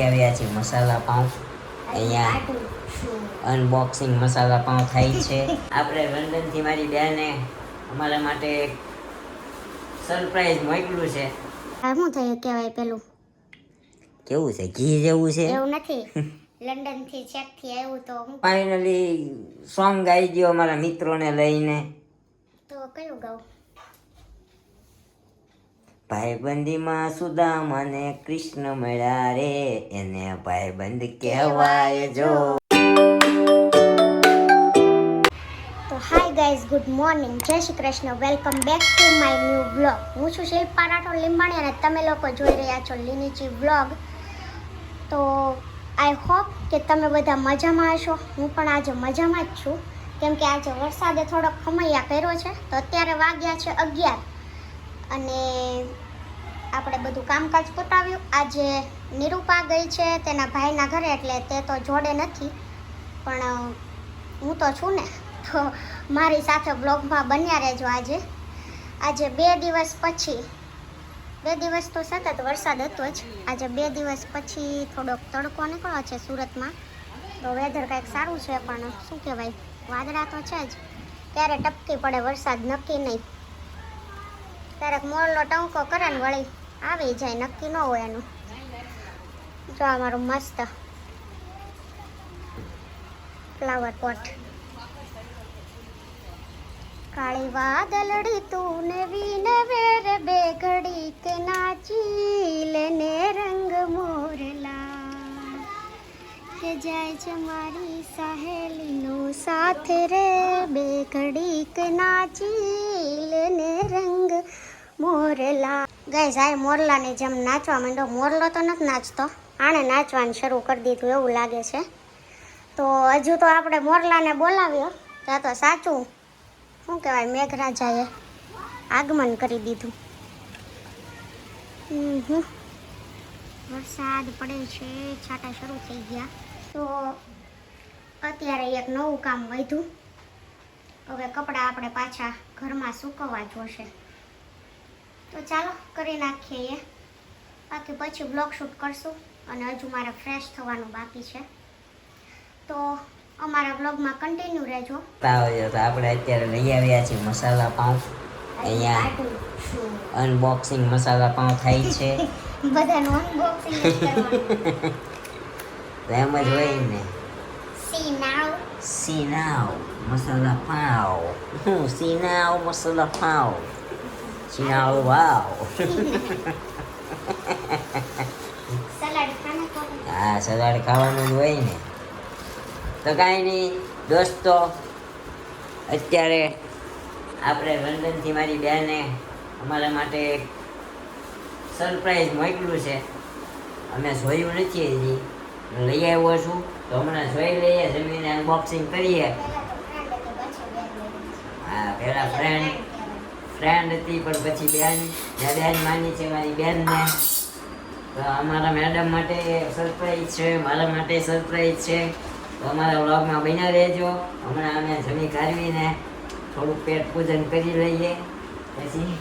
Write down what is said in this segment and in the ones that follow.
આવ્યા છે મસાલા પાઉં. અહીંયા અનબોક્સિંગ મસાલા પાઉં થાય છે. આપણે લંડનથી મારી બેને અમારા માટે સરપ્રાઈઝ મોકલ્યું છે. આ શું થયું કહેવાય પેલું કેવું છે? ઘી જેવું છે? એવું નથી. લંડન થી ચેક થી આવ્યું તો હું ફાઇનલી સોંગ ગાઈ ગયો અમારા મિત્રોને લઈને. તો કયું ગાઉં? ભાઈબંધીમાં સુદામ અને કૃષ્ણ મળ્યા રે, એને ભાઈબંધ કહેવાય જો. તો હાય ગાઈઝ, ગુડ મોર્નિંગ, જય Shri Krishna, welcome back to my new vlog. હું છું શિલ્પા રાઠોડ લીંબાણી અને તમે લોકો જોઈ રહ્યા છો લીનીચી વ્લોગ. તો આઈ હોપ કે તમે બધા મજામાં હશો. હું પણ આજે મજામાં જ છું, કેમ કે આજે વરસાદે થોડોક ખમૈયા કર્યો છે. તો અત્યારે વાગ્યા છે 11 અને આપણે બધું કામકાજ પતાવ્યું. આજે નિરૂપા ગઈ છે તેના ભાઈના ઘરે, એટલે તે તો જોડે નથી, પણ હું તો છું ને, તો મારી સાથે બ્લોગમાં બન્યા રહેજો. આજે 2 દિવસ પછી, 2 દિવસ તો સતત વરસાદ હતો જ, આજે 2 દિવસ પછી થોડોક તડકો નીકળ્યો છે સુરતમાં. તો વેધર કંઈક સારું છે, પણ શું કહેવાય, વાદળા તો છે જ, ક્યારે ટપકી પડે વરસાદ નક્કી નહીં. ક્યારેક મોરલો ટંકો કરે ને વળી આવી જાય, નક્કી ન હોય એનું. જો અમારું મસ્ત ફ્લાવર પોટ. કાળી વાદળડી તું નવીન વેર બે ઘડી કે નાચી લેને રંગ મોરલા, કે જાય છે મારી સહેલીનો સાથે રે, બે ઘડી કે નાચી લેને રંગ મોરલા. ગાઈઝ, આ મોરલાની જેમ નાચવા માંડો. મોરલો તો નથી નાચતો, આણે નાચવાનું શરૂ કરી દીધું એવું લાગે છે. તો હજુ તો આપણે મોરલાને બોલાવ્યો ત્યાં તો સાચું શું કહેવાય, મેઘરાજાએ આગમન કરી દીધું. વરસાદ પડે છે, છાંટા શરૂ થઈ ગયા. તો અત્યારે એક નવું કામ વધ્યું. હવે કપડાં આપણે પાછા ઘરમાં સૂકવવા જોશે. તો ચાલો કરી નાખીએ એ, બાકી પછી બ્લોગ શૂટ કરશું અને હજુ મારે ફ્રેશ થવાનું બાકી છે. તો અમારા બ્લોગમાં કન્ટિન્યુ રહેજો. તો આપણે અત્યારે લઈ આવ્યા છીએ મસાલા પાઉં. અહીંયા અનબોક્સિંગ મસાલા પાઉં થાય છે. બધાનું અનબોક્સિંગ જ કરવાનું. એમ જ હોય ને. સી નાવ મસાલા પાઉં. સી નાવ મસાલા પાઉં. સી નાવ વાવ. સલાડ ખાને તો હા, સલાડ ખાવાનું જ હોય ને. તો કાંઈ નહીં દોસ્તો, અત્યારે આપણે લંડનથી મારી બેને અમારા માટે સરપ્રાઈઝ મોકલ્યું છે. અમે જોયું નથી હજી, લઈ આવ્યો છું. તો હમણાં જોઈ લઈએ, જમીને અનબોક્સિંગ કરીએ. હા, પહેલાં ફ્રેન્ડ હતી, પણ પછી બેન માની છે મારી બેનને. તો અમારા મેડમ માટે સરપ્રાઈઝ છે, મારા માટે સરપ્રાઈઝ છે. તો અમારા વ્લોગમાં બન્યા રહેજો. હમણાં અમે જમી કાઢવીને થોડુંક પેટ પૂજન કરી લઈએ, પછી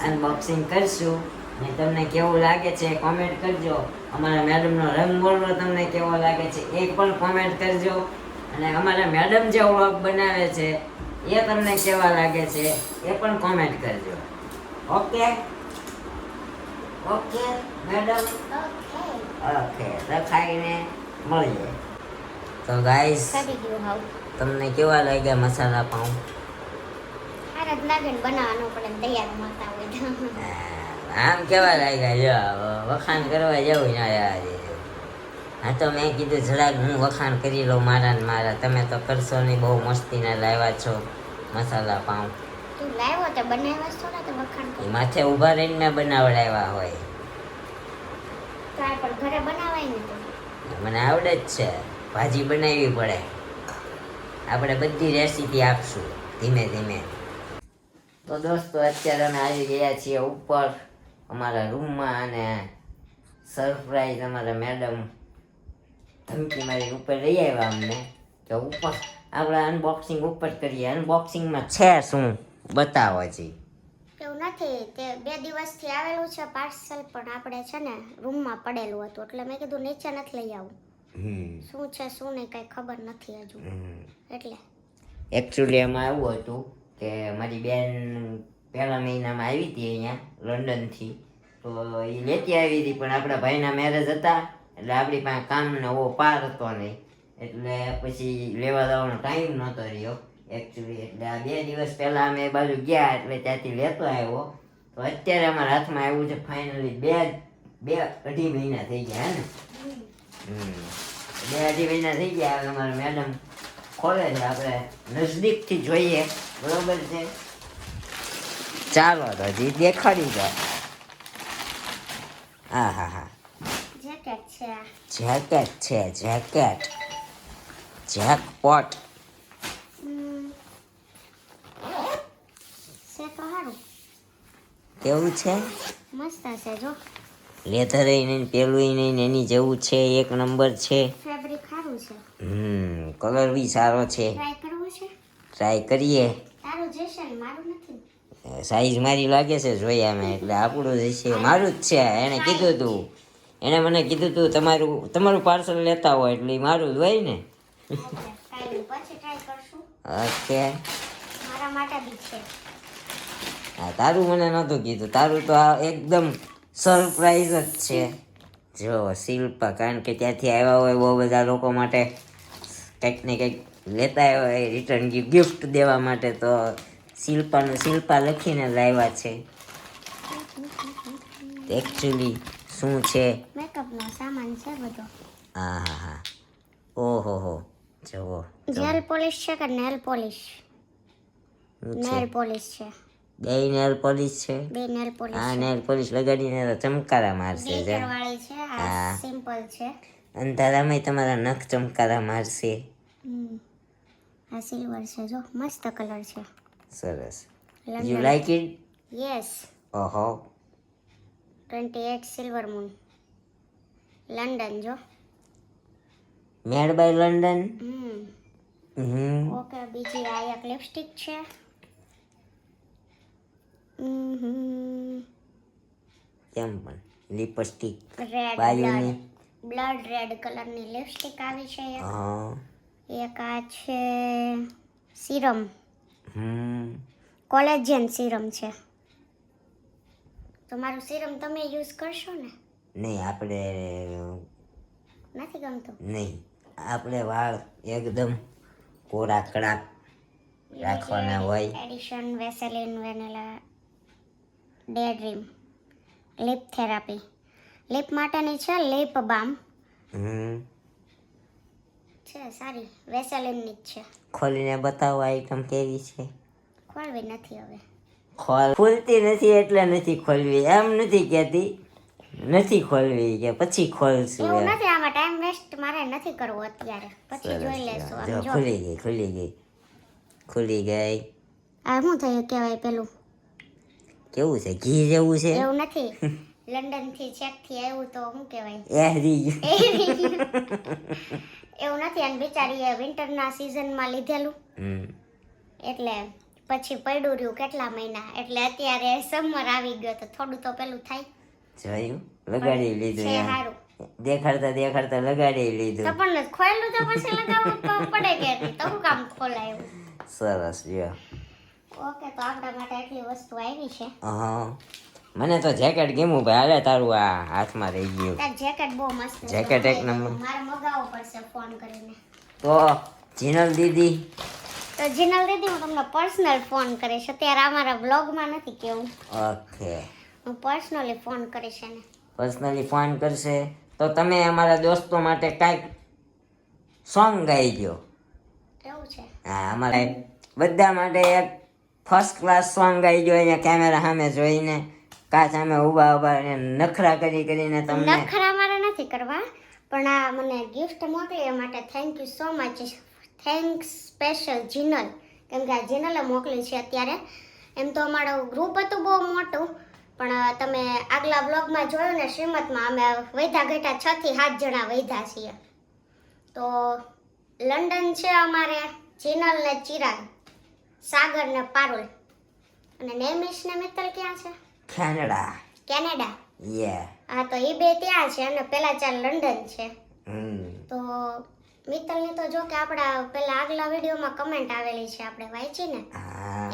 અનબોક્સિંગ કરશું. અને તમને કેવું લાગે છે કોમેન્ટ કરજો. અમારા મેડમનો રંગ બોલવો તમને કેવો લાગે છે એ પણ કોમેન્ટ કરજો. અને અમારા મેડમ જે વ્લોગ બનાવે છે એ તમને કેવા લાગે છે એ પણ કોમેન્ટ કરજો. Okay okay madam, okay. તો ખાઈને મળીએ. તો ગાઈસ, તમને કેવા લાગ્યા મસાલા પાઉં? હારા જ લાગે ને, બનાવવાનું પડે ને, તૈયાર મળતા હોય. આમ કેવા લાગ્યા? જો વખાણ કરવા જવું ના યાર. હા, તો મેં કીધું જરાક હું વખાણ કરી લઉં મારા ને મારા. તમે તો કરશો નહીં, બહુ મસ્તીના લાવ્યા છો મસાલા પાઉં. તું લાવ્યો તે બનાવ્યા છો ને, તો વખાણ એ માથે ઊભા રહીને મેં બનાવડાવ્યા હોય. તો આ પણ ઘરે બનાવાય ને. મને આવડે જ છે, ભાજી બનાવવી પડે. આપણે બધી રેસીપી આપશું ધીમે ધીમે. તો દોસ્તો, અત્યારે અમે આવી ગયા છીએ ઉપર અમારા રૂમમાં, અને સરપ્રાઈઝ અમારા મેડમ ધમકી મારી ઉપર લઈ આવ્યા અમને કે ઉપર આપણે અનબોક્સિંગ ઉપર કરીએ. અનબોક્સિંગમાં છે શું બતાવો જી. એવું નથી, તે 2 દિવસથી આવેલું છે પાર્સલ, પણ આપણે છે ને રૂમમાં પડેલું હતું એટલે મેં કીધું નીચે નથી લઈ આવું. શું છે શું નહીં કાંઈ ખબર નથી હજુ, એટલે એકચ્યુઅલી એમાં એવું હતું કે મારી બેન પહેલા મહિનામાં આવી હતી અહીંયા લંડનથી, તો એ લેતી આવી હતી, પણ આપણા ભાઈના મેરેજ હતા એટલે આપણી પાસે કામનો એવો પાર હતો નહીં, એટલે પછી લેવા જવાનો ટાઈમ નહોતો રહ્યો એકચ્યુઅલી. એટલે આ 2 દિવસ પહેલાં અમે એ બાજુ ગયા એટલે ત્યાંથી લેતો આવ્યો, તો અત્યારે અમારા હાથમાં આવ્યું છે ફાઇનલી. 2-2.5 મહિના થઈ ગયા હે ને. 2-2.5 મહિના થઈ ગયા. હવે અમારા મેડમ ખોલે છે, આપણે નજદીકથી જોઈએ, બરોબર છે. ચાલો તો હજી દેખાડી દો. હા હા હા, જેકેટ છે આ. જેકેટ છે, જેકેટ, જેકપોટ. છે તો સારું, કેવું છે? મસ્ત છે જો, લેધર નહીં, પેલું નહીં, એની જેવું છે, એક નંબર છે. ફેબ્રિક સારું છે, કલર બી સારો છે. ટ્રાય કરવું છે? ટ્રાય કરીએ. તારું જશે ને મારું નથી. સાઈઝ મારી લાગે છે જોયા મેં, એટલે આપણું જ છે, મારું જ છે. એણે કીધું તું, એણે મને કીધું તું તમારું પાર્સલ લેતા હોય એટલે ઈ મારું જ હોય ને. ઓકે, કાંઈ નહીં, પછી ટ્રાય કરશું. ઓકે. મારા માટે બી છે. હા, તારું મને નહોતું કીધું, તારું તો આ એકદમ સરપ્રાઈઝ જ છે. જો શિલ્પા, કારણ કે ત્યાંથી આવ્યા હોય બહુ બધા લોકો માટે કંઈક ને કંઈક લેતા આવ્યા હોય રિટર્ન ગિફ્ટ દેવા માટે, તો શિલ્પા લખીને લાવ્યા છે. એકચ્યુઅલી શું છે? મેકઅપનો સામાન છે બધો. હા હા હા, ઓહો હો, જુઓ. જેલ પોલિશ છે કે નેલ પોલિશ? નેલ પોલિશ છે. બે નેલ પોલિશ છે. બે નેલ પોલિશ. આ નેલ પોલિશ લગાડીને તો ચમકારા મારશે. ગ્લિટર વાળી છે, આ સિમ્પલ છે. અંધારામાં તમારા નખ ચમકારા મારશે. આ સિલ્વર છે જો, મસ્ત કલર છે. સરસ. London. You like it? Yes. ઓહો. 28 સિલ્વર મૂન, લંડન જો. Made by London. ઓકે, બીજી આ એક લિપસ્ટિક છે. કેમ પણ લિપસ્ટિક રેડ બાયુની. બ્લડ રેડ કલરની લિપસ્ટિક આવી છે એક. હા. એક આ છે સિરમ, હમ. કોલેજન સિરમ છે. તમારું સિરમ તમે યુઝ કરશો ને? નહીં, આપણે નથી ગમતું? નહીં, આપણે વાળ એકદમ કોરા કડાક રાખવાના હોય. Edition Vaseline vanilla day dream lip therapy, lip માટેની છે. લિપ બામ છે, સારી વેસેલિનની જ છે. ખોલીને બતાવો આઈટમ કેવી છે. ખોલવી નથી હવે. ખોલતી નથી એટલે નથી ખોલવી, એમ નથી કહેતી નથી ખોલવી કે પછી ખોલશું એવું એમ. નથી, આમાં ટાઈમ વેસ્ટ મારે નથી કરવો અત્યારે, પછી જોઈ લેશું. જો આમ જો, ખુલી ગઈ, ખુલી ગઈ, ખુલી ગઈ. આ શું થયું કહેવાય પેલું? કેવું છે? ઘી જેવું છે. એવું નથી, લંડન થી ચેક થી આવ્યું તો શું કહેવાય? એહરી ગયું. એવું નથી, અને બિચારીએ વિન્ટરના સિઝનમાં લીધેલું એટલે પછી પડ્યું રહ્યું કેટલા મહિના, એટલે અત્યારે સમર આવી ગયો તો થોડું તો પેલું થાય. જોયું, લગાડી લીધું છે એમ. સારું. દેખાડતા દેખાડતા લગાડી તો લીધું. પણ ખોલેલું તો પછી લગાવવું તો પડે કે નહીં? તો શું કામ ખોલાયું? સરસ. જો ઓકે, તો આપણા માટે એટલી વસ્તુ આવી છે. હા, મને તો જેકેટ ગમ્યું ભાઈ. હાલે તારું આ હાથમાં રહી ગયું. તાર જેકેટ બહુ મસ્ત છે. જેકેટ એક નંબર. મારે મગાવવું પડશે ફોન કરીને. તો જીનલ દીદી, તો જીનલ દીદી, હું તમને પર્સનલ ફોન કરીશ. અત્યારે અમારા બ્લોગમાં નથી કેવું, ઓકે, હું પર્સનલી ફોન કરીશ એને. પર્સનલી ફોન કરશે તો તમે અમારા દોસ્તો માટે કાંઈક સોંગ ગાઈ દો. એવું છે? હા, અમારે બધા માટે એક ફર્સ્ટ ક્લાસ સોંગ ગાઈ દો. અહીંયા કેમેરા સામે જોઈને, કાચ સામે ઊભા ઊભા નખરા કરીને તમને. નખરા મારે નથી કરવા, પણ આ મને ગિફ્ટ મોકલી એ માટે thank you so much. Thanks special Jinal, કેમ કે આ જીનલે મોકલી છે. અત્યારે એમ તો અમારું ગ્રુપ હતું બહુ મોટું, પણ તમે આગલા બ્લોગમાં જોયું ને, શ્રીમતમાં અમે વૈધા ઘટા 6 થી 7 જણા વૈધા છીએ. તો લંડન છે અમારે જીનલ ને ચિરાગ, સાગર ને પારુલ, અને નેમિશ ને મિત્તલ ક્યાં છે? કેનેડા. કેનેડા. યે. હા તો એ બે ત્યાં છે અને પેલા 4 લંડન છે. તો મિત્તલની તો જો કે આપણા પેલા આગલા વિડીયોમાં કમેન્ટ આવેલી છે, આપણે વાંચી ને,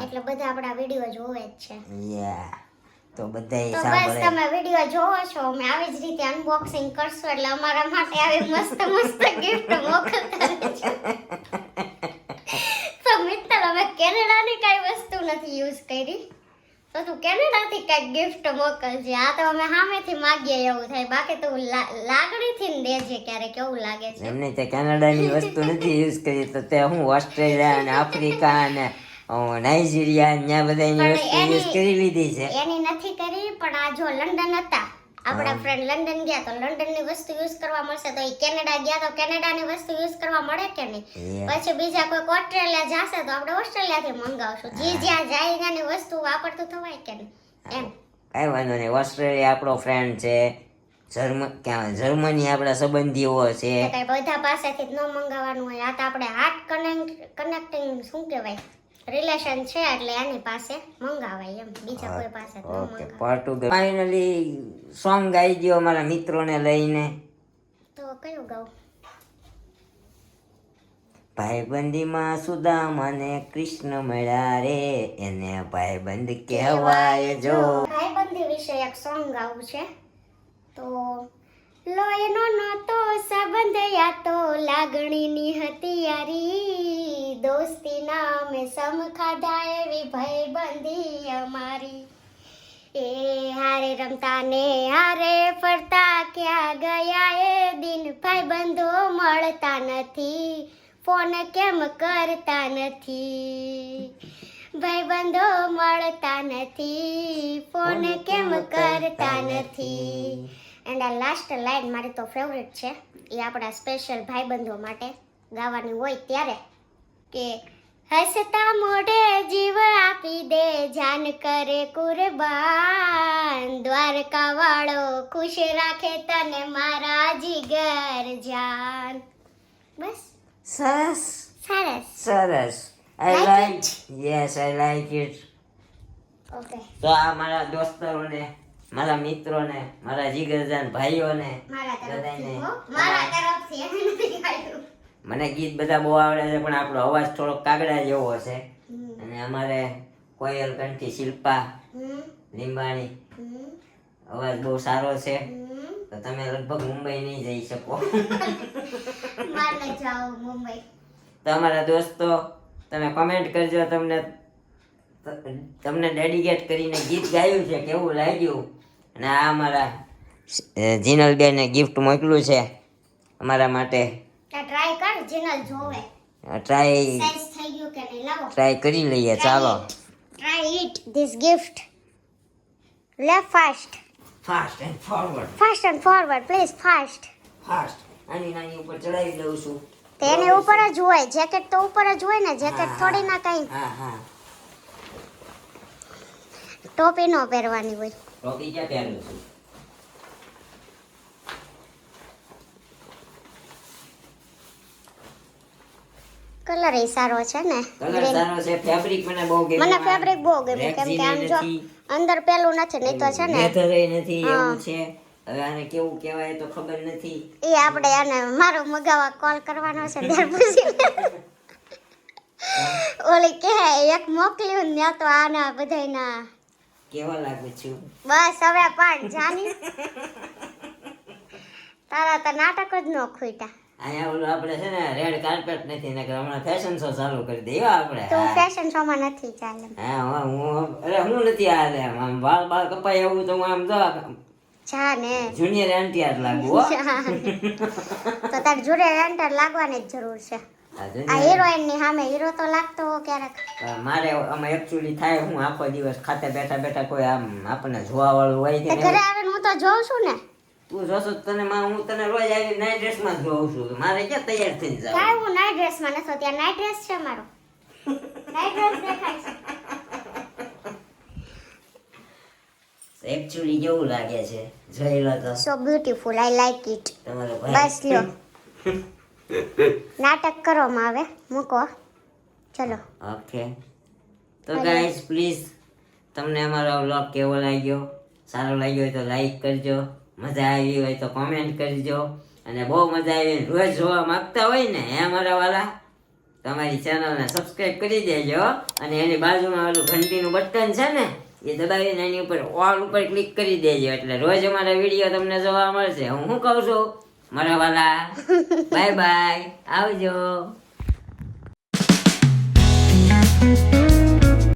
એટલે બધા આપણા વિડીયો જોવે જ છે. યે. તો બધાય તો બસ સાંભળે. તમે વિડીયો જોવો છો, અમે આવી જ રીતે અનબોક્સિંગ કરશું એટલે અમારા માટે આવી મસ્ત મસ્ત ગિફ્ટ મોકલતા રહેજો. તો મિત્તલ અમે કેનેડાની કઈ વસ્તુ નથી યુઝ કરી, તો તું કેનેડાથી કઈક ગિફ્ટ મોકલજે. આ તો અમે સામેથી માગીએ એવું થાય, બાકી તું લાગણીથી ને દેજે ક્યારે કેવું લાગે છે. એમને તે કેનેડાની વસ્તુ નથી યુઝ કરી, તો તે હું ઓસ્ટ્રેલિયા અને આફ્રિકા અને નાઇજીરિયા ત્યાં બધાની વસ્તુ યુઝ કરી લીધી છે. એની નથી કરી, પણ આ જો લંડન હતા આપણા ફ્રેન્ડ, લંડન ગયા તો લંડનની વસ્તુ યુઝ કરવા મળશે, તો એ કેનેડા ગયા તો કેનેડાની વસ્તુ યુઝ કરવા મળે કે નહીં? પછી બીજા કોઈ ઓસ્ટ્રેલિયા જશે તો આપણે ઓસ્ટ્રેલિયાથી મંગાવશું. જે જ્યાં જાય ત્યાંની વસ્તુ વાપરતું થવાય કે નહીં એમ. કઈ વાંધો નહીં, ઓસ્ટ્રેલિયા આપણો ફ્રેન્ડ છે, જર્મની આપણા સંબંધીઓ છે. કઈ બધા પાસેથી જ ન મંગાવવાનું હોય, આ તો આપણે હાર્ટ કનેક્ટિંગ શું કહેવાય રિલેશન છે, એટલે એની પાસે મંગાવાય એમ, બીજા કોઈ પાસે ન મંગાવાય. પોર્ટુગલ ફાઇનલી સોંગ ગાઈ ગયો મારા મિત્રોને લઈને. તો કયું ગાઉં? ભાઈબંધીમાં સુદામ અને કૃષ્ણ મળ્યા રે, એને ભાઈબંધ કહેવાય જો. ભાઈબંધી વિશે એક સોંગ ગાવું છે. તો લોહીનો નહોતો સંબંધ, યા તો લાગણીની હતી યારી, દોસ્તી નામે સમ ખાધા એવી ભાઈબંધી અમારી. એ હારે રમતા ને હારે ફરતા ક્યાં ગયા એ દિન, ભાઈબંધો મળતા નથી, ફોન કેમ કરતા નથી, ભાઈબંધો મળતા નથી, ફોન કેમ કરતા નથી. એન્ડ આ લાસ્ટ લાઈન મારી તો ફેવરેટ છે, એ આપણા સ્પેશિયલ ભાઈબંધો માટે ગાવાની હોય ત્યારે કે હસતા મોઢે જીવ આપી દે, જાન કરે કુરબાન, દ્વારકા વાળો ખુશ રાખે તને મારા જીગર જાન. બસ સરસ સરસ. સરસ. I like, yes I like it. Okay, તો આ મારા દોસ્તોને, મારા મિત્રોને, મારા જીગરજાન ભાઈઓને મારા તરફથી બધાને. હો, મારા તરફથી એને નથી ખાયું. મને ગીત બધા બહુ આવડે છે, પણ આપણો અવાજ થોડોક કાગડા જેવો છે. અને અમારે કોયલ કંઠી શિલ્પા લીંબાણી અવાજ બહુ સારો છે, તો તમે લગભગ મુંબઈ નહીં જઈ શકો. મારે જાઓ મુંબઈ. તો અમારા દોસ્તો, તમે કમેન્ટ કરજો તમને ડેડિકેટ કરીને ગીત ગાયું છે કેવું લાગ્યું. અને આ અમારા જીનલબેને ગિફ્ટ મોકલ્યું છે અમારા માટે. ટ્રાય કર, જીનલ જોવે ટ્રાય સાઈઝ થઈ ગયું કે નહીં. લાવો ટ્રાય કરી લઈએ. ચાલો, ટ્રાય ઇટ ધીસ ગિફ્ટ. લે fast fast and forward. Fast and forward please, fast. Fast. નાની ઉપર ચડાવી દઉં છું. તેને ઉપર જ હોય, જેકેટ તો ઉપર જ હોય ને, જેકેટ થોડી ના કઈ હા. ટોપી નો પહેરવાની હોય. ટોપી ક્યાં પહેરું છું? કલર એ સારો છે ને, કલર સારો છે, ફેબ્રિક મને બહુ ગમ્યું. મને ફેબ્રિક બહુ ગમ્યું, કેમ કે આમ જો અંદર પેલું નથી, નહીં તો છે ને લેધર નથી એવું છે. હવે આને કેવું કહેવાય તો ખબર નથી. એ આપણે આને મારો મગાવવા કોલ કરવાનો છે ત્યાર પછી ઓલી કે એક મોકલ્યું ને તો આના બધાયના કેવા લાગુ છું? બસ હવે પણ જાની તારા તો નાટક જ ન ખૂટ્યા. અહીંયા ઓલું આપણે છે ને રેડ કાર્પેટ નથી ને હમણાં ફેશન શો ચાલુ કરી દઈએ આપણે. તું ફેશન શો માં નથી ચાલે. હા હું નથી હાલે આમ બાળ કપાય એવું તો હું આમ જો જા ને જુનિયર એનટીઆર લાગુ હો. તો તાર જોડે એન્ટર લાગવાની જ જરૂર છે. આ હિરોઈન ની સામે હીરો તો લાગતો હો ક્યારેક. મારે આમાં એકચ્યુઅલી થાય હું આખો દિવસ ખાતે બેઠા કોઈ આમ આપણને જોવા વાળું હોય કે ઘરે આવીને હું તો જોઉં છું ને. તું જોશો તને હું તને રોજ આવી નાઈટ ડ્રેસમાં જ જોઉં છું. મારે ક્યાં તૈયાર થઈને જાવ? કાઈ હું નાઈટ ડ્રેસમાં નથી, ત્યાં નાઈટ ડ્રેસ છે મારો. નાઈટ ડ્રેસ દેખાય છે. એકચ્યુઅલી કેવું લાગે છે જોઈ લો તો. So beautiful, I like it. તમારો બસ લ્યો, નાટક કરો માં હવે મૂકો. ચલો ઓકે. તો ગાઈઝ પ્લીઝ તમને અમારો વ્લોગ કેવો લાગ્યો, સારો લાગ્યો હોય તો લાઈક કરજો, મજા આવી હોય તો કોમેન્ટ કરજો, અને બહુ મજા આવી રોજ જોવા માંગતા હોય ને હે અમારા વાલા, તમારી ચેનલને સબસ્ક્રાઇબ કરી દેજો, અને એની બાજુમાં ઓલું ઘંટીનું બટન છે ને એ દબાવીને એની ઉપર ઓલ ઉપર ક્લિક કરી દેજો, એટલે રોજ અમારા વિડીયો તમને જોવા મળશે. હું શું કહું છું મારા વાલા, બાય બાય, આવજો.